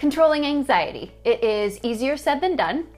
Controlling anxiety. It is easier said than done.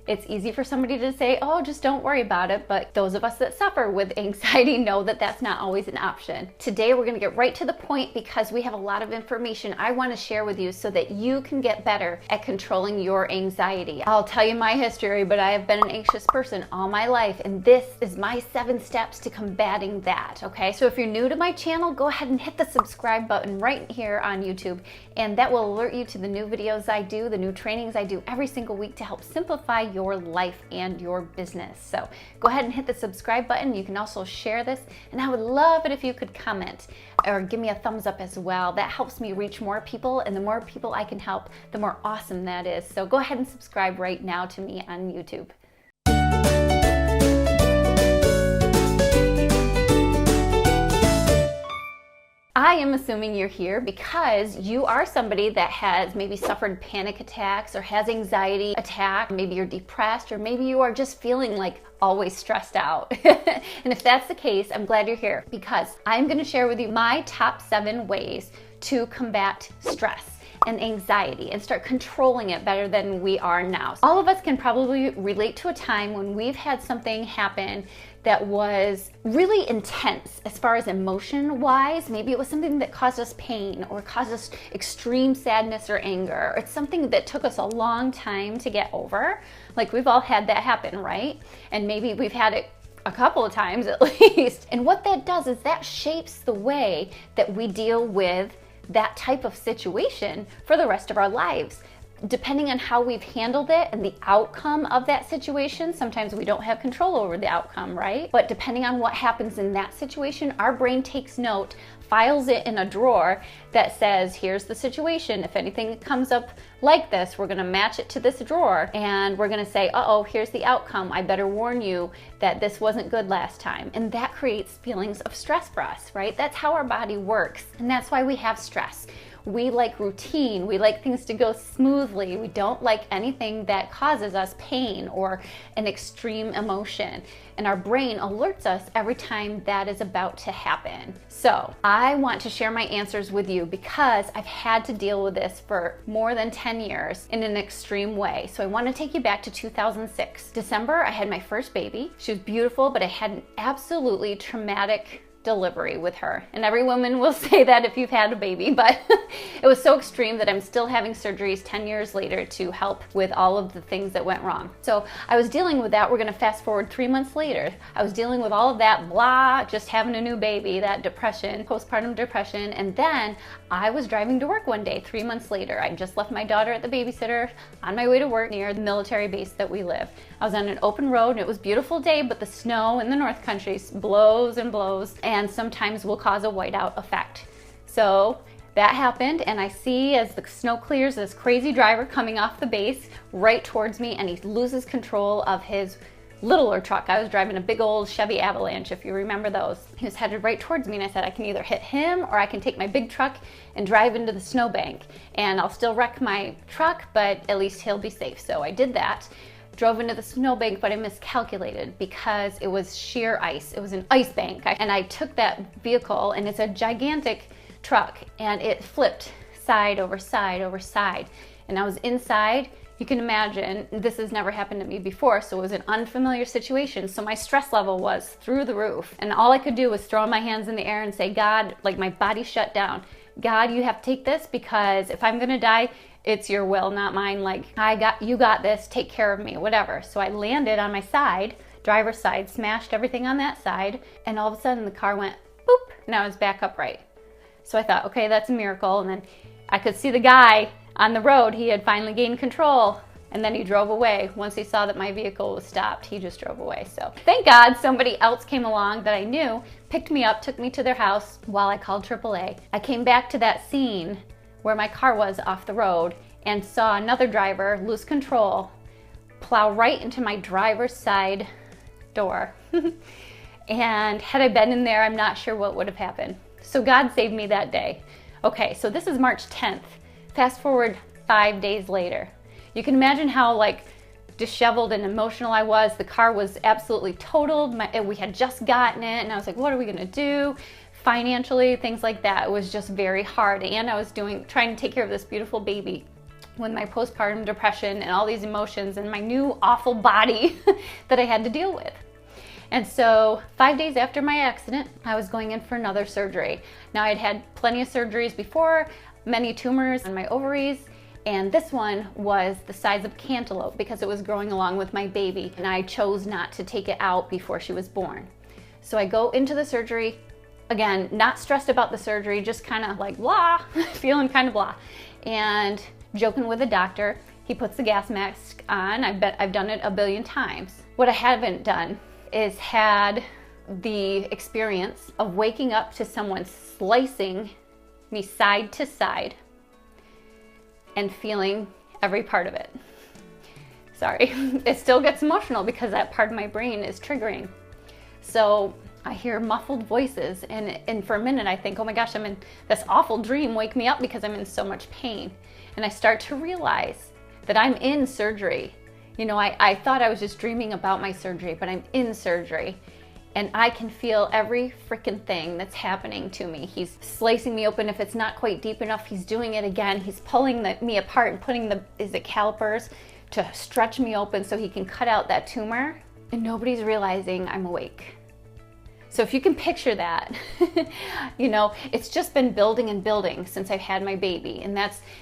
It's easy for somebody to say, oh, just don't worry about it. But those of us that suffer with anxiety know that that's not always an option. Today, we're going to get right to the point because we have a lot of information I want to share with you so that you can get better at controlling your anxiety. I'll tell you my history, but I have been an anxious person all my life, and this is my 7 steps to combating that, okay? So if you're new to my channel, go ahead and hit the subscribe button right here on YouTube, and that will alert you to the new videos I do, the new trainings I do every single week to help simplify your life and your business. So go ahead and hit the subscribe button. You can also share this, and I would love it if you could comment or give me a thumbs up as well. That helps me reach more people, and the more people I can help, the more awesome that is. So go ahead and subscribe right now to me on YouTube. I am assuming you're here because you are somebody that has maybe suffered panic attacks or has anxiety attack. Maybe you're depressed, or maybe you are just feeling like always stressed out. And if that's the case, I'm glad you're here because I'm going to share with you my top 7 ways to combat stress and anxiety and start controlling it better than we are now. All of us can probably relate to a time when we've had something happen that was really intense as far as emotion wise. Maybe it was something that caused us pain or caused us extreme sadness or anger. It's something that took us a long time to get over. Like we've all had that happen, right? And maybe we've had it a couple of times at least. And what that does is that shapes the way that we deal with that type of situation for the rest of our lives. Depending on how we've handled it and the outcome of that situation, sometimes we don't have control over the outcome, right? But depending on what happens in that situation, our brain takes note, files it in a drawer that says, here's the situation. If anything comes up like this, we're gonna match it to this drawer and we're gonna say, uh-oh, here's the outcome. I better warn you that this wasn't good last time. And that creates feelings of stress for us, right? That's how our body works. And that's why we have stress. We like routine. We like things to go smoothly. We don't like anything that causes us pain or an extreme emotion. And our brain alerts us every time that is about to happen. So I want to share my answers with you because I've had to deal with this for more than 10 years in an extreme way. So I want to take you back to 2006. December, I had my first baby. She was beautiful, but I had an absolutely traumatic delivery with her. And every woman will say that if you've had a baby, but it was so extreme that I'm still having surgeries 10 years later to help with all of the things that went wrong. So I was dealing with that. We're going to fast forward 3 months later. I was dealing with all of that blah, just having a new baby, that depression, postpartum depression. And then I was driving to work one day, 3 months later. I just left my daughter at the babysitter on my way to work near the military base that we live. I was on an open road and it was a beautiful day, but the snow in the North Country blows and blows and sometimes will cause a whiteout effect. So that happened, and I see as the snow clears this crazy driver coming off the base right towards me, and he loses control of his littler truck. I was driving a big old Chevy Avalanche, if you remember those. He was headed right towards me, and I said, I can either hit him or I can take my big truck and drive into the snowbank, and I'll still wreck my truck, but at least he'll be safe. So I did that. Drove into the snowbank, but I miscalculated because it was sheer ice. It was an ice bank. And I took that vehicle, and it's a gigantic truck, and it flipped side over side over side. And I was inside. You can imagine, this has never happened to me before, so it was an unfamiliar situation. So my stress level was through the roof. And all I could do was throw my hands in the air and say, God, like my body shut down. God, you have to take this because if I'm gonna die, it's your will, not mine. Like, you got this, take care of me, whatever. So I landed on my side, driver's side, smashed everything on that side, and all of a sudden the car went boop, and I was back upright. So I thought, okay, that's a miracle. And then I could see the guy on the road, he had finally gained control, and then he drove away. Once he saw that my vehicle was stopped, he just drove away. So thank God somebody else came along that I knew, picked me up, took me to their house while I called AAA. I came back to that scene where my car was off the road and saw another driver lose control, plow right into my driver's side door. And had I been in there, I'm not sure what would have happened. So God saved me that day. Okay, so this is March 10th. Fast forward 5 days later. You can imagine how like disheveled and emotional I was. The car was absolutely totaled. We had just gotten it, and I was like, what are we gonna do? Financially, things like that. It was just very hard, and I was trying to take care of this beautiful baby. with my postpartum depression and all these emotions and my new awful body that I had to deal with. And so 5 days after my accident, I was going in for another surgery. Now I'd had plenty of surgeries before, many tumors on my ovaries, and this one was the size of cantaloupe because it was growing along with my baby, and I chose not to take it out before she was born. So I go into the surgery, again, not stressed about the surgery, just kind of like blah, feeling kind of blah, and joking with the doctor. He puts the gas mask on. I bet I've done it a billion times. What I haven't done is had the experience of waking up to someone slicing me side to side and feeling every part of it. Sorry, it still gets emotional because that part of my brain is triggering. So I hear muffled voices and for a minute I think, oh my gosh, I'm in this awful dream, wake me up because I'm in so much pain. And I start to realize that I'm in surgery. You know, I thought I was just dreaming about my surgery, but I'm in surgery and I can feel every freaking thing that's happening to me. He's slicing me open. If it's not quite deep enough, he's doing it again. He's pulling me apart and putting calipers to stretch me open so he can cut out that tumor. And nobody's realizing I'm awake. So if you can picture that, you know, it's just been building and building since I've had my baby. And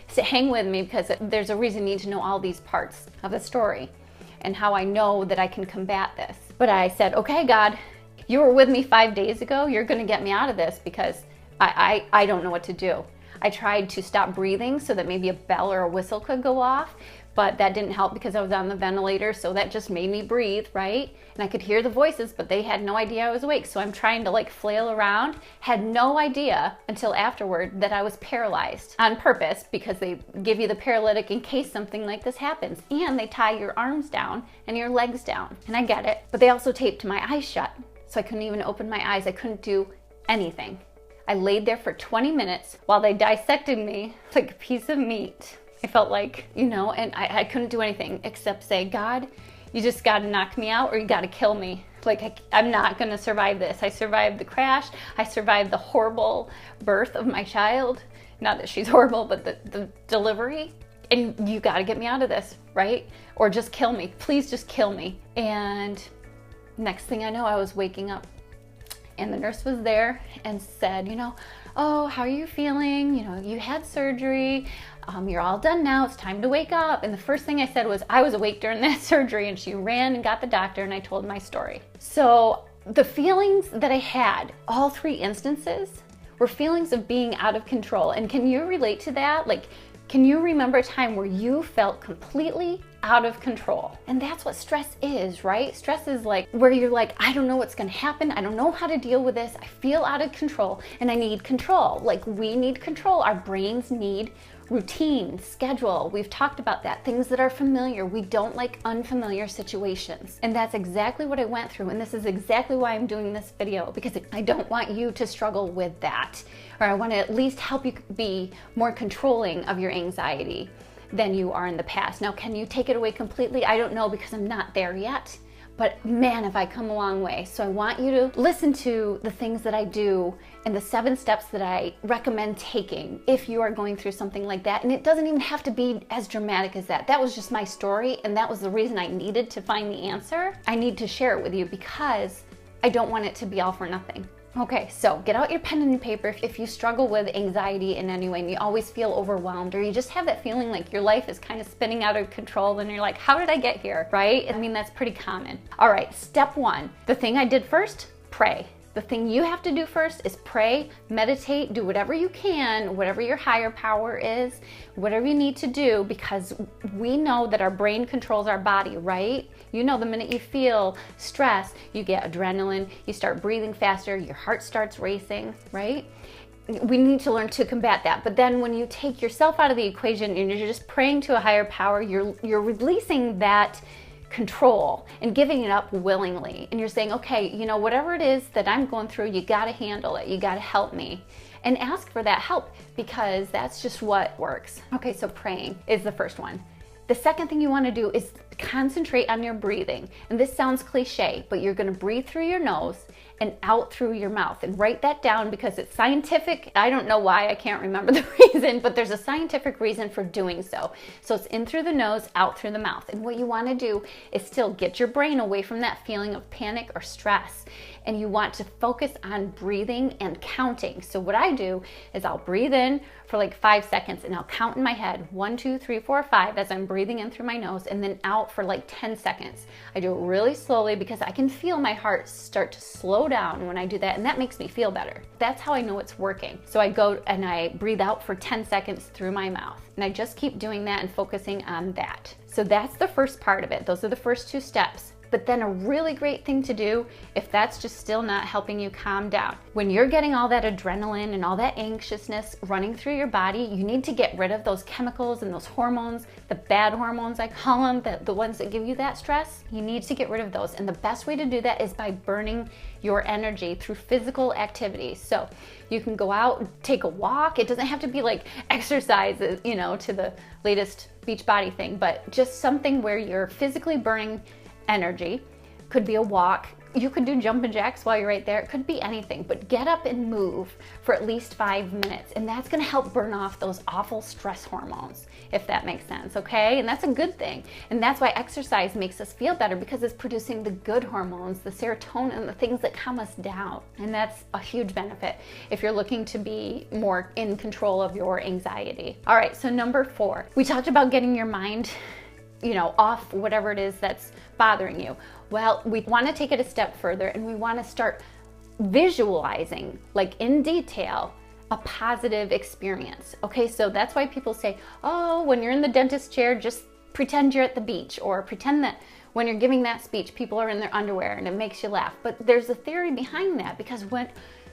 so hang with me because there's a reason you need to know all these parts of the story and how I know that I can combat this. But I said, okay, God, you were with me 5 days ago. You're going to get me out of this because I don't know what to do. I tried to stop breathing so that maybe a bell or a whistle could go off, but that didn't help because I was on the ventilator, so that just made me breathe, right? And I could hear the voices, but they had no idea I was awake, so I'm trying to like flail around. Had no idea until afterward that I was paralyzed on purpose because they give you the paralytic in case something like this happens, and they tie your arms down and your legs down, and I get it, but they also taped my eyes shut, so I couldn't even open my eyes. I couldn't do anything. I laid there for 20 minutes while they dissected me like a piece of meat. I felt like, you know, and I couldn't do anything except say, God, you just got to knock me out or you got to kill me. Like, I'm not going to survive this. I survived the crash. I survived the horrible birth of my child. Not that she's horrible, but the delivery. And you got to get me out of this, right? Or just kill me. Please just kill me. And next thing I know, I was waking up. And the nurse was there and said, you know, oh, how are you feeling? You know, you had surgery. You're all done now. It's time to wake up. And the first thing I said was, I was awake during that surgery. And she ran and got the doctor and I told my story. So the feelings that I had, all three instances, were feelings of being out of control. And can you relate to that? Like, can you remember a time where you felt completely out of control? And that's what stress is, right? Stress is like where you're like, I don't know what's gonna happen. I don't know how to deal with this. I feel out of control and I need control. Like, we need control. Our brains need routine, schedule. We've talked about that. Things that are familiar. We don't like unfamiliar situations. And that's exactly what I went through. And this is exactly why I'm doing this video, because I don't want you to struggle with that. Or I want to at least help you be more controlling of your anxiety than you are in the past. Now, can you take it away completely? I don't know because I'm not there yet. But man, have I come a long way. So I want you to listen to the things that I do and the 7 steps that I recommend taking if you are going through something like that. And it doesn't even have to be as dramatic as that. That was just my story, and that was the reason I needed to find the answer. I need to share it with you because I don't want it to be all for nothing. Okay, so get out your pen and paper if you struggle with anxiety in any way and you always feel overwhelmed, or you just have that feeling like your life is kind of spinning out of control and you're like, how did I get here, right? I mean, that's pretty common. All right, step 1, the thing I did first, pray. The thing you have to do first is pray, meditate, do whatever you can, whatever your higher power is, whatever you need to do, because we know that our brain controls our body, right? You know, the minute you feel stress, you get adrenaline, you start breathing faster, your heart starts racing, right? We need to learn to combat that. But then when you take yourself out of the equation and you're just praying to a higher power, you're releasing that control and giving it up willingly. And you're saying, okay, you know, whatever it is that I'm going through, you got to handle it. You got to help me. And ask for that help, because that's just what works. Okay, so praying is the first one. The second thing you want to do is concentrate on your breathing. And this sounds cliche, but you're going to breathe through your nose and out through your mouth. And write that down because it's scientific. I don't know why, I can't remember the reason, but there's a scientific reason for doing so. So it's in through the nose, out through the mouth. And what you want to do is still get your brain away from that feeling of panic or stress. And you want to focus on breathing and counting. So what I do is I'll breathe in for like 5 seconds and I'll count in my head 1, 2, 3, 4, 5 as I'm breathing in through my nose, and then out for like 10 seconds. I do it really slowly because I can feel my heart start to slow down when I do that, and that makes me feel better. That's how I know it's working. So I go and I breathe out for 10 seconds through my mouth, and I just keep doing that and focusing on that. So that's the first part of it. Those are the first 2 steps. But then a really great thing to do, if that's just still not helping you calm down, when you're getting all that adrenaline and all that anxiousness running through your body, you need to get rid of those chemicals and those hormones, the bad hormones I call them, the ones that give you that stress. You need to get rid of those. And the best way to do that is by burning your energy through physical activity. So you can go out, take a walk. It doesn't have to be like exercises, you know, to the latest Beachbody thing, but just something where you're physically burning energy. Could be a walk. You could do jumping jacks while you're right there. It could be anything, but get up and move for at least 5 minutes. And that's gonna help burn off those awful stress hormones, if that makes sense, okay? And that's a good thing. And that's why exercise makes us feel better, because it's producing the good hormones, the serotonin, the things that calm us down. And that's a huge benefit if you're looking to be more in control of your anxiety. All right, so number 4, we talked about getting your mind, you know, off whatever it is that's bothering you. Well, we want to take it a step further, and we want to start visualizing, like in detail, a positive experience. Okay, so that's why people say, oh, when you're in the dentist chair, just pretend you're at the beach, or pretend that when you're giving that speech, people are in their underwear and it makes you laugh. But there's a theory behind that, because when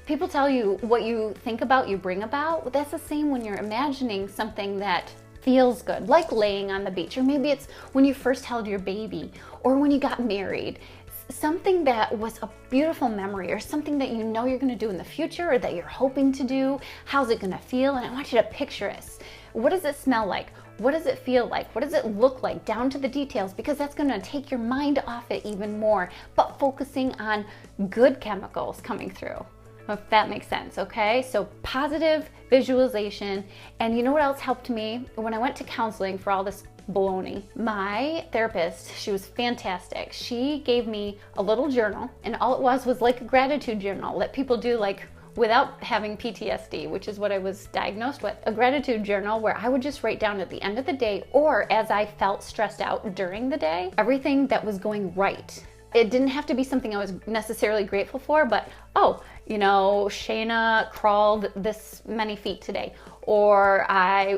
people tell you what you think about, you bring about, well, that's the same when you're imagining something that feels good, like laying on the beach, or maybe it's when you first held your baby, or when you got married. Something that was a beautiful memory, or something that you know you're going to do in the future, or that you're hoping to do. How's it going to feel? And I want you to picture it. What does it smell like? What does it feel like? What does it look like, down to the details? Because that's going to take your mind off it even more, but focusing on good chemicals coming through, if that makes sense, okay? So positive visualization. And you know what else helped me? When I went to counseling for all this baloney, my therapist, she was fantastic. She gave me a little journal, and all it was like a gratitude journal that people do, like without having PTSD, which is what I was diagnosed with. A gratitude journal where I would just write down at the end of the day, or as I felt stressed out during the day, everything that was going right. It didn't have to be something I was necessarily grateful for, but, oh, you know, Shayna crawled this many feet today, or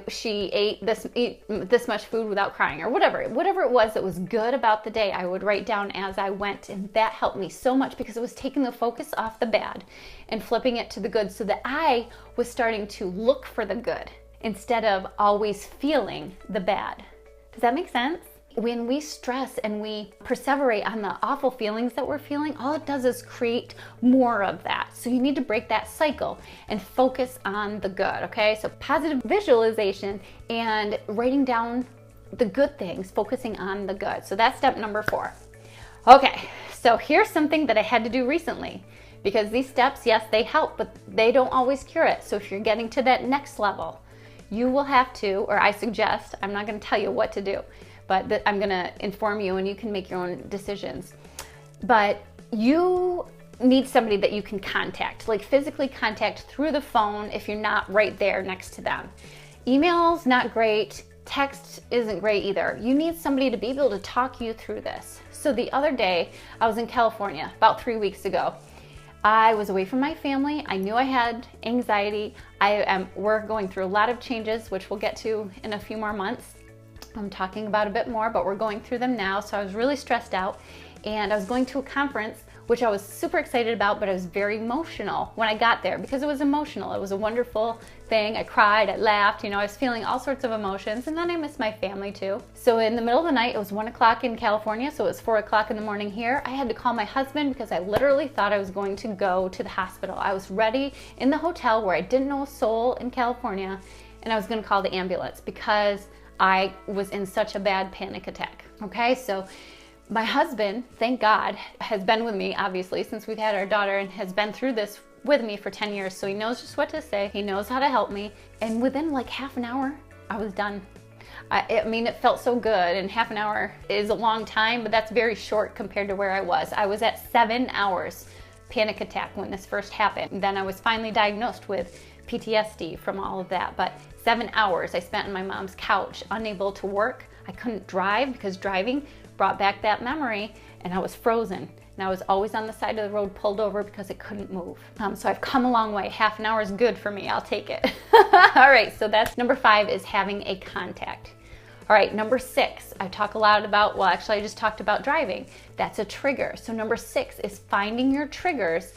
she ate this much food without crying, or whatever it was that was good about the day, I would write down as I went. And that helped me so much, because it was taking the focus off the bad and flipping it to the good, so that I was starting to look for the good instead of always feeling the bad. Does that make sense? When we stress and we perseverate on the awful feelings that we're feeling, all it does is create more of that. So you need to break that cycle and focus on the good, okay? So positive visualization and writing down the good things, focusing on the good. So that's step number 4. Okay, so here's something that I had to do recently, because these steps, yes, they help, but they don't always cure it. So if you're getting to that next level, you will have to, or I suggest, I'm not gonna tell you what to do, but I'm gonna inform you and you can make your own decisions. But you need somebody that you can contact, like physically contact through the phone if you're not right there next to them. Email's not great, text isn't great either. You need somebody to be able to talk you through this. So the other day, I was in California about 3 weeks ago. I was away from my family. I knew I had anxiety. We're going through a lot of changes, which we'll get to in a few more months. I'm talking about a bit more, but we're going through them now. So I was really stressed out, and I was going to a conference, which I was super excited about, but I was very emotional when I got there, because it was emotional. It was a wonderful thing. I cried, I laughed, you know, I was feeling all sorts of emotions, and then I missed my family too. So in the middle of the night, it was 1 o'clock in California, so it was 4 o'clock in the morning here. I had to call my husband because I literally thought I was going to go to the hospital. I was ready in the hotel where I didn't know a soul in California, and I was gonna call the ambulance because I was in such a bad panic attack. Okay, so My husband, thank God, has been with me, obviously, since we've had our daughter, and has been through this with me for 10 years. So he knows just what to say. He knows how to help me. And within like half an hour, I was done. I mean, it felt so good, and half an hour is a long time, but that's very short compared to where I was. I was at 7 hours panic attack when this first happened. And then I was finally diagnosed with PTSD from all of that. But 7 hours I spent on my mom's couch, unable to work. I couldn't drive because driving brought back that memory, and I was frozen. And I was always on the side of the road pulled over because it couldn't move. So I've come a long way. Half an hour is good for me. I'll take it. All right, so that's number 5, is having a contact. All right, number 6, I talk a lot about, well, actually I just talked about driving. That's a trigger. So number 6 is finding your triggers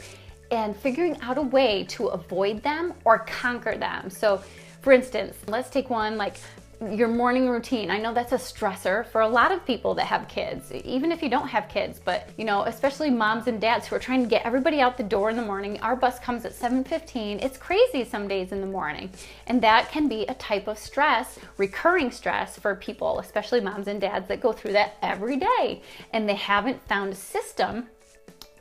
and figuring out a way to avoid them or conquer them. So for instance, let's take one like your morning routine. I know that's a stressor for a lot of people that have kids, even if you don't have kids, but you know, especially moms and dads who are trying to get everybody out the door in the morning. Our bus comes at 7:15. It's crazy some days in the morning. And that can be a type of stress, recurring stress for people, especially moms and dads that go through that every day. And they haven't found a system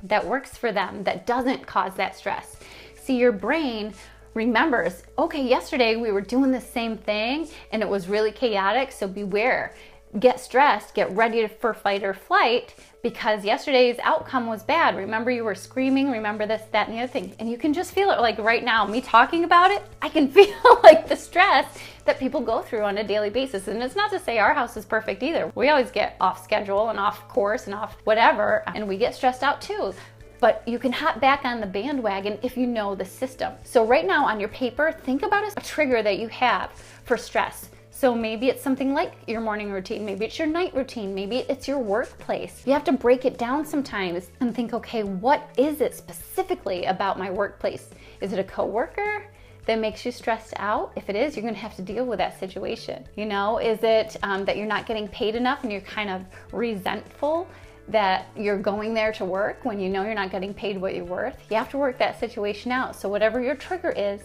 that works for them, that doesn't cause that stress. See, your brain remembers, okay, yesterday we were doing the same thing and it was really chaotic, so beware. Get stressed, get ready for fight or flight, because yesterday's outcome was bad. Remember, you were screaming, remember this, that, and the other thing. And you can just feel it, like right now, me talking about it, I can feel like the stress that people go through on a daily basis. And it's not to say our house is perfect either. We always get off schedule and off course and off whatever, and we get stressed out too. But you can hop back on the bandwagon if you know the system. So right now on your paper, think about a trigger that you have for stress. So maybe it's something like your morning routine, maybe it's your night routine, maybe it's your workplace. You have to break it down sometimes and think, okay, what is it specifically about my workplace? Is it a coworker that makes you stressed out? If it is, you're gonna have to deal with that situation. You know, is it that you're not getting paid enough and you're kind of resentful that you're going there to work when you know you're not getting paid what you're worth? You have to work that situation out. So whatever your trigger is,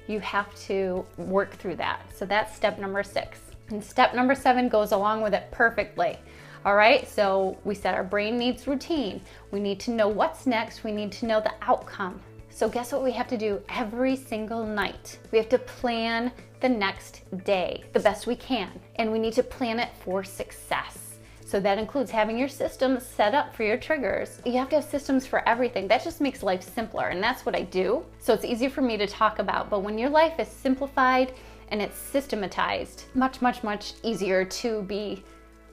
you have to work through that. So that's step number 6. And step number 7 goes along with it perfectly. All right, so we said our brain needs routine. We need to know what's next. We need to know the outcome. So guess what we have to do every single night? We have to plan the next day the best we can. And we need to plan it for success. So that includes having your systems set up for your triggers. You have to have systems for everything. That just makes life simpler, and that's what I do. So it's easy for me to talk about, but when your life is simplified and it's systematized, much, much, much easier to be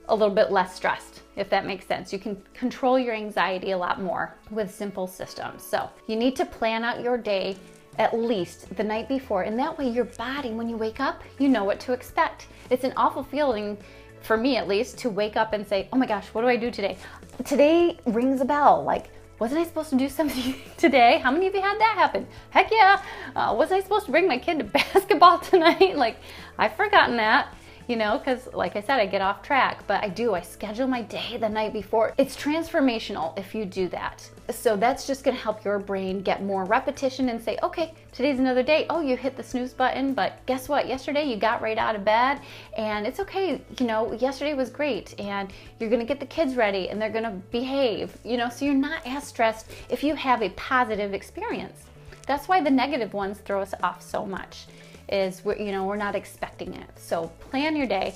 a little bit less stressed, if that makes sense. You can control your anxiety a lot more with simple systems. So you need to plan out your day at least the night before, and that way your body, when you wake up, you know what to expect. It's an awful feeling, for me at least, to wake up and say, oh my gosh, what do I do today? Today rings a bell. Like, wasn't I supposed to do something today? How many of you had that happen? Heck yeah. Wasn't I supposed to bring my kid to basketball tonight? Like, I've forgotten that, you know, because like I said, I get off track, but I schedule my day the night before. It's transformational if you do that. So that's just gonna help your brain get more repetition and say, okay, today's another day. Oh, you hit the snooze button, but guess what? Yesterday you got right out of bed, and it's okay. You know, yesterday was great, and you're gonna get the kids ready and they're gonna behave, you know, so you're not as stressed if you have a positive experience. That's why the negative ones throw us off so much, is we're not expecting it. So plan your day,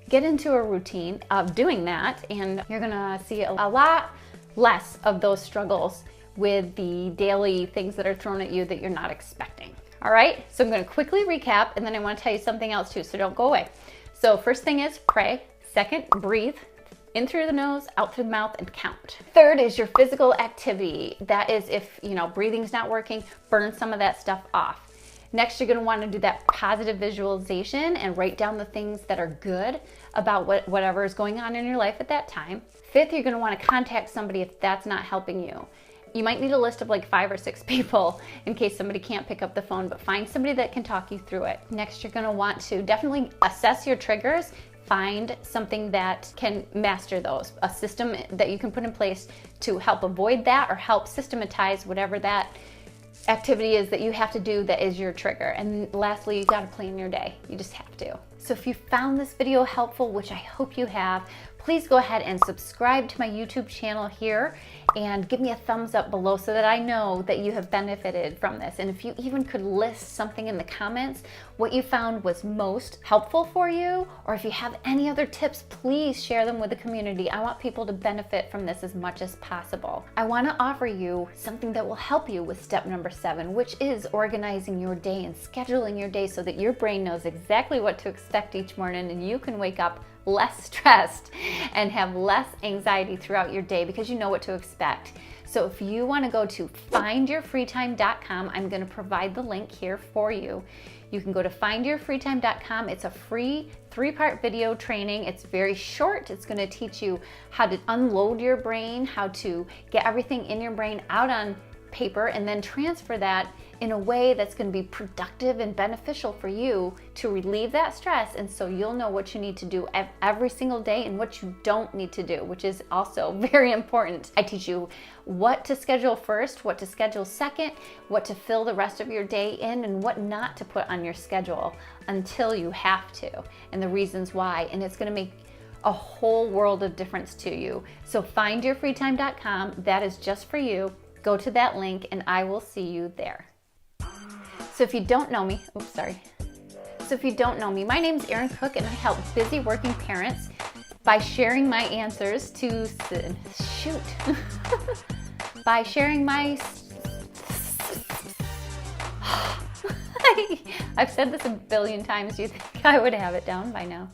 get into a routine of doing that, and you're gonna see a lot less of those struggles with the daily things that are thrown at you that you're not expecting. All right, so I'm gonna quickly recap, and then I wanna tell you something else too, so don't go away. So first thing is pray. Second, breathe. In through the nose, out through the mouth, and count. Third is your physical activity. That is if, breathing's not working, burn some of that stuff off. Next, you're gonna wanna do that positive visualization and write down the things that are good about whatever is going on in your life at that time. Fifth, you're gonna wanna contact somebody if that's not helping you. You might need a list of like 5 or 6 people in case somebody can't pick up the phone, but find somebody that can talk you through it. Next, you're gonna want to definitely assess your triggers. Find something that can master those, a system that you can put in place to help avoid that or help systematize whatever that activity is that you have to do that is your trigger. And lastly, you gotta plan your day. You just have to. So if you found this video helpful, which I hope you have, please go ahead and subscribe to my YouTube channel here and give me a thumbs up below so that I know that you have benefited from this. And if you even could list something in the comments, what you found was most helpful for you, or if you have any other tips, please share them with the community. I want people to benefit from this as much as possible. I want to offer you something that will help you with step number 7, which is organizing your day and scheduling your day so that your brain knows exactly what to expect each morning and you can wake up less stressed and have less anxiety throughout your day because you know what to expect. So if you want to go to findyourfreetime.com, I'm going to provide the link here for you. You can go to findyourfreetime.com. It's a free 3-part video training. It's very short. It's going to teach you how to unload your brain, how to get everything in your brain out on paper and then transfer that in a way that's going to be productive and beneficial for you to relieve that stress. And so you'll know what you need to do every single day and what you don't need to do, which is also very important. I teach you what to schedule first, what to schedule second, what to fill the rest of your day in, and what not to put on your schedule until you have to, and the reasons why. And it's going to make a whole world of difference to you. So findyourfreetime.com, that is just for you. Go to that link and I will see you there. So if you don't know me, So if you don't know me, my name's Erin Cook and I help busy working parents by sharing my answers to, by sharing my, I've said this a billion times, you think I would have it down by now.